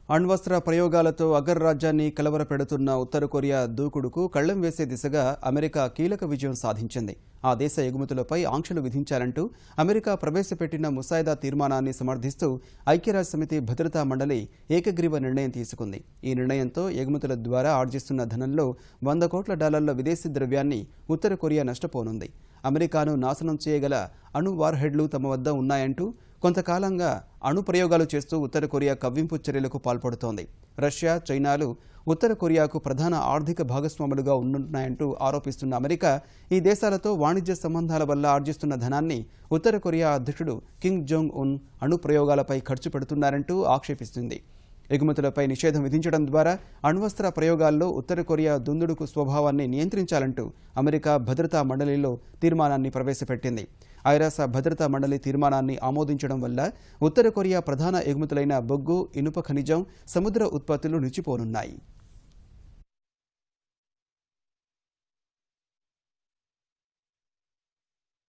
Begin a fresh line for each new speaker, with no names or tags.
అణ్వస్త్ర ప్రయోగాలతో అగ్రరాజ్యాన్ని కలవరపెడుతున్న ఉత్తర Korea దూకుడుకు కళ్లెం వేసే దిశగా America కీలక విజయం సాధించింది. ఆ దేశ ఎగుమతులపై ఆంక్షలు విధించాలంటూ అమెరికా ప్రవేశపెట్టిన ముసాయిదా తీర్మానాన్ని సమర్థిస్తూ ఐక్యరాజ్యసమితి భద్రతా మండలి ఏకగ్రీవ నిర్ణయం తీసుకుంది. ఈ నిర్ణయంతో ఎగుమతుల ద్వారా ఆర్జిస్తున్న ధనంలో $100 కోట్ల విదేశీ ద్రవ్యాన్ని ఉత్తర కొరియా నష్టపోనుంది. అమెరికాను నాశనం చేయగల అణు వార్హెడ్లు తమ వద్ద ఉన్నాయంటూ కొంతకాలంగా అణు ప్రయోగాలు చేస్తూ ఉత్తర కొరియా కవ్వింపు చర్యలకు పాల్పడుతోంది. రష్యా, చైనాలు ఉత్తర కొరియాకు ప్రధాన ఆర్థిక భాగస్వాములుగా ఉంటున్నాయంటూ ఆరోపిస్తున్న అమెరికా ఈ దేశాలతో వాణిజ్య సంబంధాల వల్ల ఆర్జిస్తున్న ధనాన్ని ఉత్తర కొరియా అధ్యక్షుడు కిమ్ జోంగ్ ఉన్ అణు ప్రయోగాలపై ఖర్చు పెడుతున్నారంటూ ఆక్షేపిస్తుంది. ఎగుమతులపై నిషేధం విధించడం ద్వారా అణ్వస్త్ర ప్రయోగాల్లో ఉత్తర కొరియా దుందుడుకు స్వభావాన్ని నియంత్రించాలంటూ అమెరికా భద్రతా మండలిలో తీర్మానాన్ని ప్రవేశపెట్టింది. ఐరాస భద్రతా మండలి తీర్మానాన్ని ఆమోదించడం వల్ల ఉత్తర కొరియా ప్రధాన ఎగుమతులైన బొగ్గు, ఇనుప ఖనిజం, సముద్ర ఉత్పత్తులు నిలిచిపోనున్నాయి.